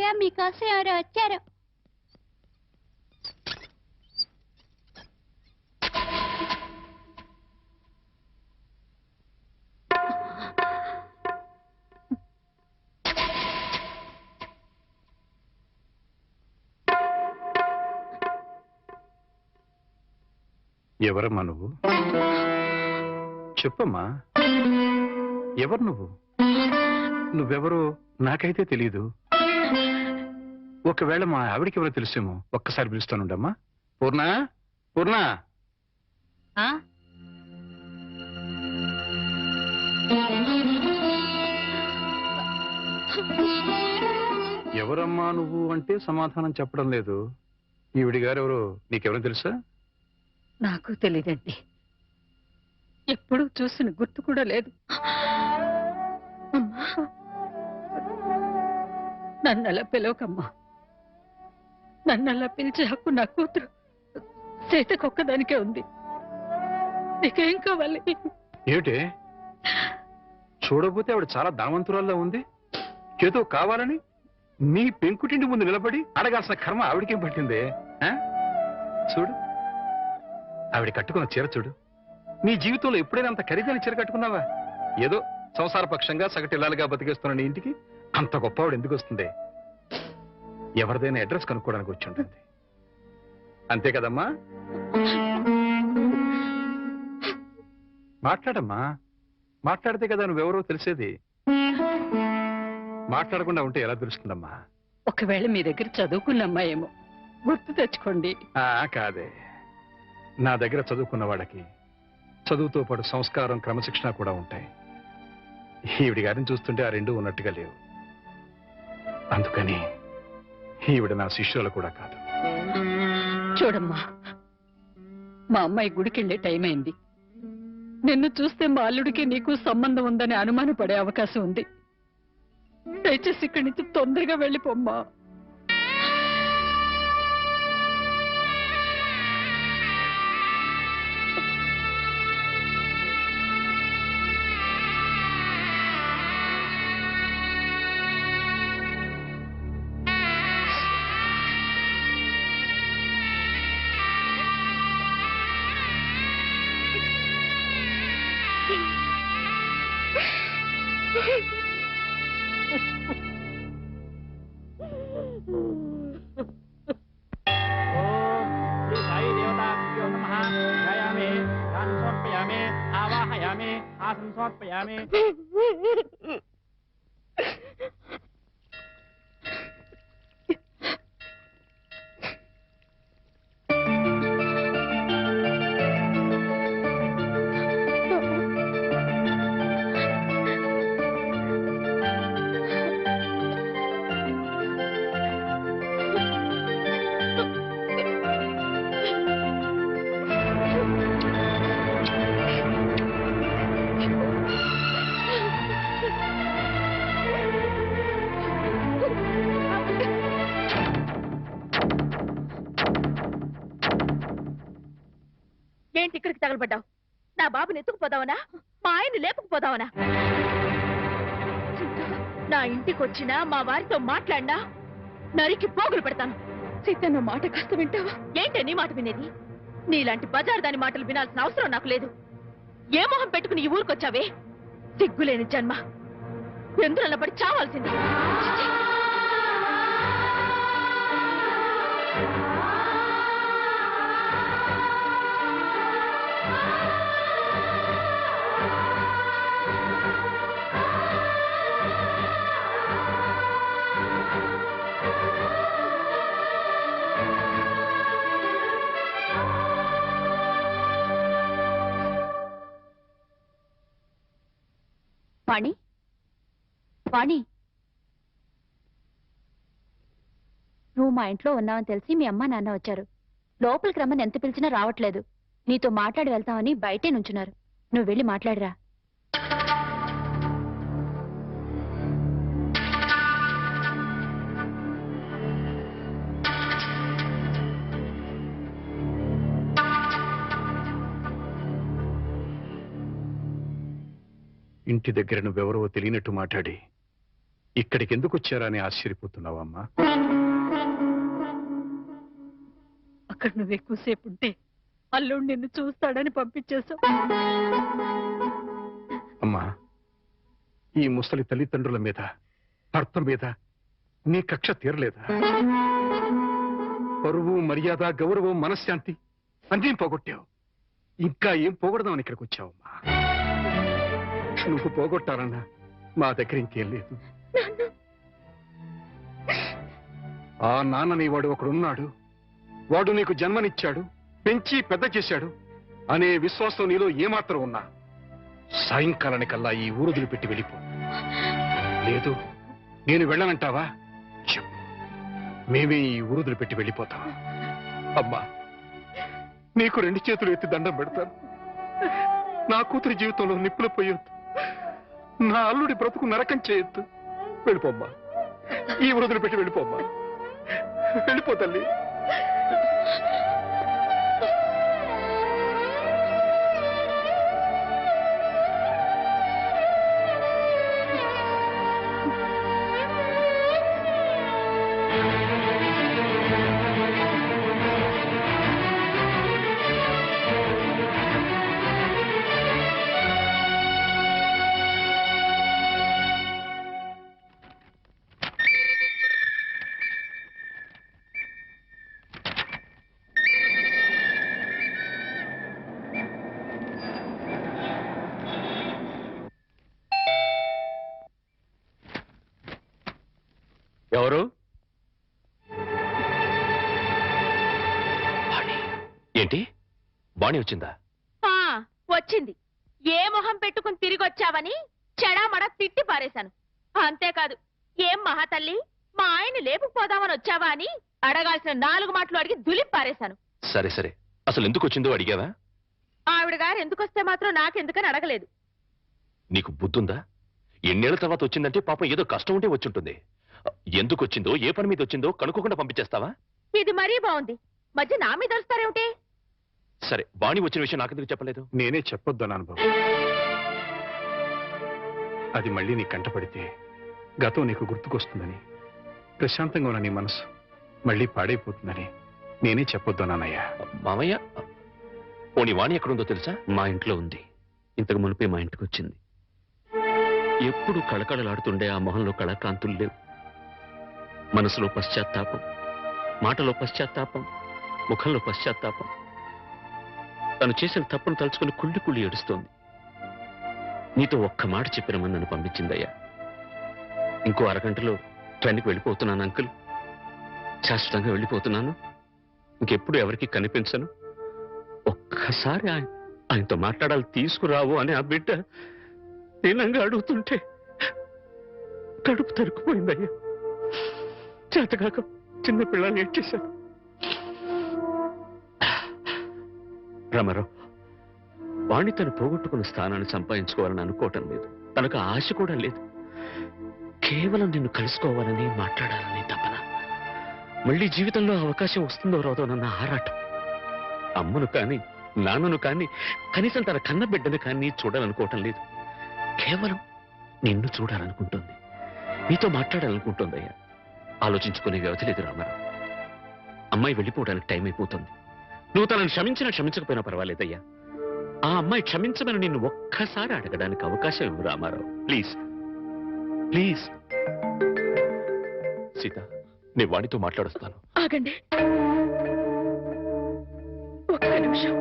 అత్తయ్య మీకోసం ఎవరు వచ్చారు. ఎవరమ్మా నువ్వు? చెప్పమ్మా, ఎవరు నువ్వు? నువ్వెవరో నాకైతే తెలీదు. ఒకవేళ మా ఆవిడికి ఎవరో తెలుసేమో. ఒక్కసారి పిలుస్తానుండమ్మా. పూర్ణ, పూర్ణ. ఎవరమ్మా నువ్వు అంటే సమాధానం చెప్పడం లేదు. ఈవిడి గారు ఎవరో నీకెవరో తెలుసా? నాకు తెలియదండి. ఎప్పుడూ చూసిన గుర్తు కూడా లేదు. నన్నలా పిలవకమ్మా. నన్నలా పిలిచే హక్కు నా కూతురు సీతకొక్కదానికే ఉంది. నీకేం కావాలి? ఏమిటే చూడబోతే ఆవిడ చాలా ధనవంతురాల్లో ఉంది. ఏదో కావాలని నీ పెంకుటింటి ముందు నిలబడి అడగాల్సిన కర్మ ఆవిడకేం పట్టిందే? చూడు, ఆవిడ కట్టుకున్న చీర చూడు. నీ జీవితంలో ఎప్పుడైనా అంత ఖరీదైన చీర కట్టుకున్నావా? ఏదో సంసార పక్షంగా సగటిల్లాలుగా బతికేస్తున్న నీ ఇంటికి అంత గొప్ప ఆవిడ ఎందుకు వస్తుంది? ఎవరిదైనా అడ్రస్ కనుక్కోవడానికి వచ్చి ఉంటుంది. అంతే కదమ్మా? మాట్లాడమ్మా. మాట్లాడితే కదా నువ్వెవరో తెలిసేది. మాట్లాడకుండా ఉంటే ఎలా తెలుస్తుందమ్మా? ఒకవేళ మీ దగ్గర చదువుకున్న అమ్మాయేమో, గుర్తు తెచ్చుకోండి. కాదే, నా దగ్గర చదువుకున్న వాళ్ళకి చదువుతో పాటు సంస్కారం, క్రమశిక్షణ కూడా ఉంటాయి. ఈవిడి గారిని చూస్తుంటే ఆ రెండూ ఉన్నట్టుగా లేవు. అందుకని ఈవిడ నా శిష్యులు కూడా కాదు. చూడమ్మా, మా అమ్మాయి గుడికెళ్లే టైం అయింది. నిన్ను చూస్తే మా అల్లుడికి నీకు సంబంధం ఉందని అనుమానపడే అవకాశం ఉంది. దయచేసి ఇక్కడి నుంచి తొందరగా వెళ్ళిపోమ్మా. ఏంటి ఇక్కడికి తగలబడ్డావు? నా బాబుని ఎత్తుకుపోదావనా? మా ఆయన్ని లేపుకుపోదావనా? నా ఇంటికి వచ్చినా మా వారితో మాట్లాడినా నరికి పోగులు పెడతాను. సీతన్న మాట కాస్త వింటావా? ఏంటే నీ మాట వినేది? నీలాంటి బజార్ దాని మాటలు వినాల్సిన అవసరం నాకు లేదు. ఏ మొహం పెట్టుకుని ఈ ఊరికొచ్చావే? సిగ్గులేని జన్మ, ఎందులో పడి చావాల్సింది. వాణి, వాణి, నువ్వు మా ఇంట్లో ఉన్నావని తెలిసి మీ అమ్మ నాన్న వచ్చారు. లోపలికి రమ్మని ఎంత పిలిచినా రావట్లేదు. నీతో మాట్లాడి వెళ్తామని బయటే నుంచున్నారు. నువ్వు వెళ్ళి మాట్లాడిరా. ఇంటి దగ్గర నువ్వెవరో తెలియనట్టు మాట్లాడి ఇక్కడికి ఎందుకు వచ్చారా అని ఆశ్చర్యపోతున్నావమ్మా? అక్కడ నువ్వు ఎక్కువసేపు ఉంటే అల్లుడు నిన్ను చూస్తాడని పంపించేశావు. అమ్మా, ఈ ముసలి తల్లిదండ్రుల మీద, భర్త మీద నీ కక్ష తీరలేదా? పరువు, మర్యాద, గౌరవం, మనశ్శాంతి అన్నీ పోగొట్టావు. ఇంకా ఏం పోగొడదామని ఇక్కడికి వచ్చావమ్మా? నువ్వు పోగొట్టాలన్నా మా దగ్గర ఇంకేం లేదు. ఆ నాన్నని వాడు ఒకడున్నాడు, వాడు నీకు జన్మనిచ్చాడు, పెంచి పెద్ద చేశాడు అనే విశ్వాసం నీలో ఏమాత్రం ఉన్నా సాయంకాలానికల్లా ఈ ఊరుదులు పెట్టి వెళ్ళిపో. లేదు, నేను వెళ్ళనంటావా? చెప్పు, మేమే ఈ ఊరుదులు పెట్టి వెళ్ళిపోతాం. అమ్మా, నీకు 2 చేతులు ఎత్తి దండం పెడతాను. నా కూతురి జీవితంలో నిప్పులు పోయొద్దు, నా అల్లుడి బ్రతుకు నరకం చేయొద్దు. వెళ్ళిపోమ్మా, ఈ ఊరుదులు పెట్టి వెళ్ళిపోమ్మా. వెళ్ళిపో తల్లి. ఎవరు? ఏంటి, బాణి వచ్చిందా? వచ్చింది. ఏ మొహం పెట్టుకుని తిరిగి వచ్చావని చెడామడ తిట్టి పారేశాను. అంతేకాదు, ఏం మహాతల్లి, మా ఆయన లేపుకుపోదామని వచ్చావా అని అడగాల్సిన 4 మాటలు అడిగి దులిపి పారేశాను. సరే సరే, అసలు ఎందుకు వచ్చిందో అడిగావా? ఆవిడ గారు ఎందుకొస్తే మాత్రం నాకెందుకని అడగలేదు. నీకు బుద్ధుందా? ఎన్నేళ్ల తర్వాత వచ్చిందంటే పాపం ఏదో కష్టం ఉంటే వచ్చుంటుంది. ఎందుకు వచ్చిందో, ఏ పని మీద వచ్చిందో కనుక్కోకుండా పంపించేస్తావా? ఇది మరీ బాగుంది. మధ్య నా మీద వస్తారేమిటి? సరే, బాణి వచ్చిన విషయం నాకెందుకు చెప్పలేదు? నేనే చెప్పొద్దన్నాను బాబు. అది మళ్ళీ నీ కంటపడితే గతం నీకు గుర్తుకొస్తుందని, ప్రశాంతంగా ఉన్న నీ మనసు మళ్ళీ పాడైపోతుందని నేనే చెప్పొద్దన్నానయ్యా. మామయ్య, పోనీ వాణి ఎక్కడుందో తెలుసా? మా ఇంట్లో ఉంది. ఇంతకు మునిపే మా ఇంటికి వచ్చింది. ఎప్పుడు కళకళలాడుతుండే ఆ మొహంలో కళాకాంతులు లేవు. మనసులో పశ్చాత్తాపం, మాటలో పశ్చాత్తాపం, ముఖంలో పశ్చాత్తాపం. తను చేసిన తప్పును తలుచుకుని కుళ్ళి కుళ్ళి ఏడుస్తోంది. నీతో ఒక్క మాట చెప్పినమని నన్ను పంపించిందయ్యా. ఇంకో అరగంటలో ట్రైన్కి వెళ్ళిపోతున్నాను అంకుల్. శాశ్వతంగా వెళ్ళిపోతున్నాను. ఇంకెప్పుడు ఎవరికి కనిపించను. ఒక్కసారి ఆయనతో మాట్లాడాలి, తీసుకురావు అని ఆ బిడ్డ దీనంగా అడుగుతుంటే కడుపు తరుక్కుపోయిందయ్యా. చేతకాక చిన్న పిల్లల్ని ఏడ్చేశాను. రామారావు, వాణ్ణి తను పోగొట్టుకున్న స్థానాన్ని సంపాదించుకోవాలని అనుకోవటం లేదు. తనకు ఆశ కూడా లేదు. కేవలం నిన్ను కలుసుకోవాలని, మాట్లాడాలని తపన. మళ్ళీ జీవితంలో అవకాశం వస్తుందో రాదోనన్న ఆరాటం. అమ్మను కానీ, నాన్నను కానీ, కనీసం తన కన్న బిడ్డను కానీ చూడాలనుకోవటం లేదు. కేవలం నిన్ను చూడాలనుకుంటుంది, నీతో మాట్లాడాలనుకుంటుందయ్యా. ఆలోచించుకునే వ్యవధి లేదు రామారావు. అమ్మాయి వెళ్ళిపోవడానికి టైం అయిపోతుంది. నువ్వు తనను క్షమించినా క్షమించకపోయినా పర్వాలేదయ్యా. ఆ అమ్మాయి క్షమించమని నిన్ను ఒక్కసారి అడగడానికి అవకాశం ఇవ్వు రామారావు. Please please. సీత, నేను వాణితో మాట్లాడుస్తాను. ఆగండి ఒక్క నిమిషం.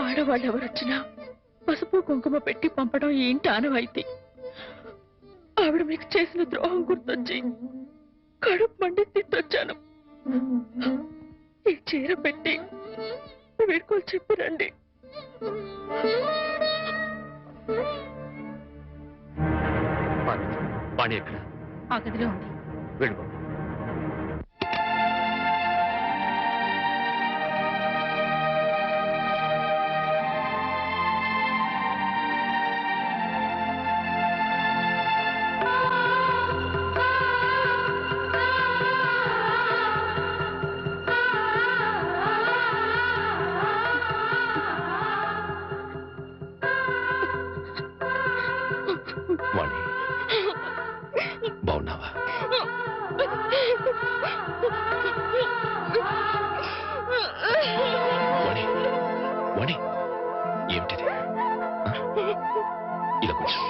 ఆడవాళ్ళు ఎవరొచ్చినా పసుపు కుంకుమ పెట్టి పంపడం ఈ ఇంటి ఆనవాయితీ. ఆవిడ మీకు చేసిన ద్రోహం గుర్తొచ్చి కడుపు మండి తిట్టొచ్చాను. ఈ చీర పెట్టి వీడుకోలు చెప్పిరండి. వాణి ఎక్కడ? ఆ గదిలో ఉంది. వెళ్ళు. వాణి ఏమిటిది ఇలా కొంచెం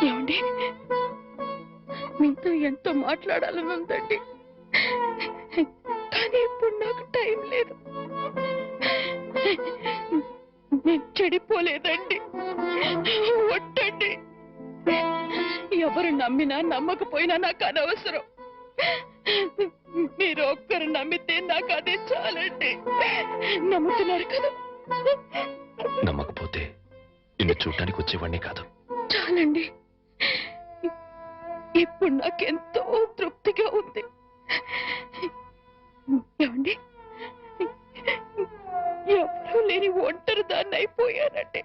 ఏమండి మీతో ఎంతో మాట్లాడాలని ఉందండి, కానీ ఇప్పుడు నాకు టైం లేదు. నేను చెడిపోలేదండి, ఒట్టండి. ఎవరు నమ్మినా నమ్మకపోయినా నాకు అనవసరం. మీరు ఒక్కరు నమ్మితే నాకు అదే చాలండి. నమ్ముతున్నారు కదా? నమ్మకపోతే నిన్ను చూడటానికి వచ్చేవాడినే కాదు. చాలండి, ఇప్పుడు నాకెంతో తృప్తిగా ఉంది. ఏమండి, ఎవరూ లేని ఒంటరి దాన్ని అయిపోయానండి.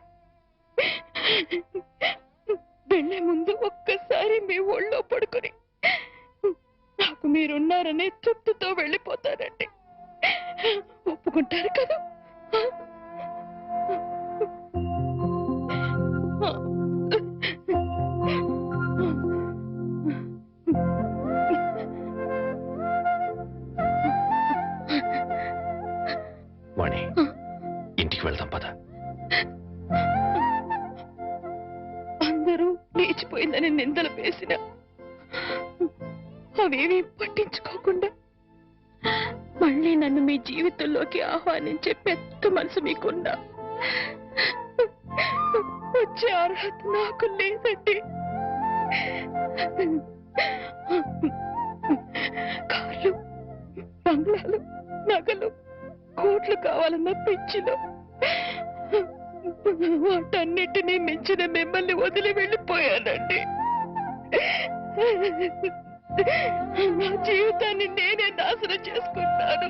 వెళ్లే ముందు ఒక్కసారి మీ ఒళ్ళో పడుకుని నాకు మీరున్నారనే తృప్తితో వెళ్ళిపోతానండి. ఒప్పుకుంటారు కదా? వాణి ఇంటికి వెళ్దాం పద. అందరూ లేచిపోయిందని నిందలు వేసిన అవేమీ పట్టించుకోకుండా మళ్ళీ నన్ను మీ జీవితంలోకి ఆహ్వానించే పెద్ద మనసు మీకున్నా వచ్చే అర్హత నాకు లేదండి. కార్లు, బంగ్లాలు, నగలు, కోట్లు కావాలన్న పిచ్చిలో వాటన్నిటినీ మించిన మిమ్మల్ని వదిలి వెళ్ళిపోయానండి. నా జీవితాన్ని నేనే నాశనం చేసుకుంటాను.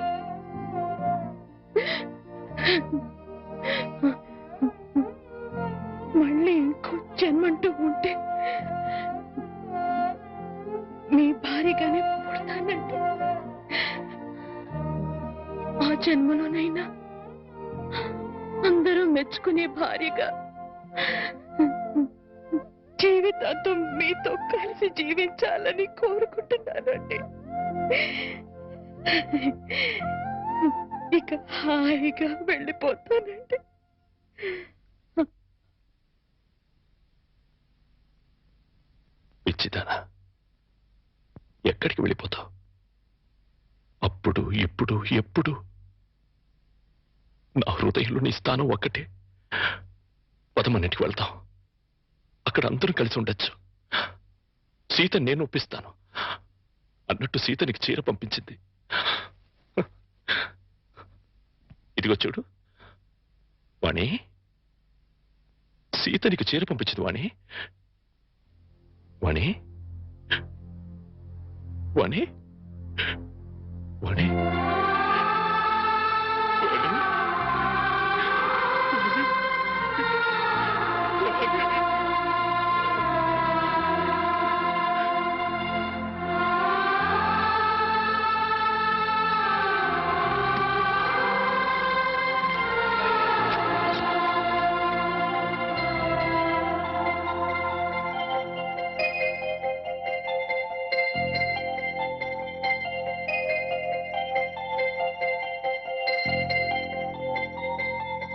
మళ్ళీ ఇంకో జన్మంటూ ఉంటే మీ భారీగానే పుడతానండి. ఆ జన్మలోనైనా అందరూ మెచ్చుకునే భార్యగా జీవితాంతం మీతో కలిసి జీవించాలని కోరుకుంటున్నానండి. ఇక హాయిగా వెళ్ళిపోతానండి. పిచ్చిదానా, ఎక్కడికి వెళ్ళిపోతావు? అప్పుడు ఇప్పుడు ఎప్పుడు నా హృదయంలో నీ స్థానం ఒక్కటే. పదమన్నింటికి వెళ్తాం, అక్కడ అందరూ కలిసి ఉండొచ్చు. సీత నేను ఒప్పిస్తాను అన్నట్టు సీత నీకు చీర పంపించింది. ఇదిగో చూడు వాణి, సీత నీకు చీర పంపించింది వాణి. వాణి వాణి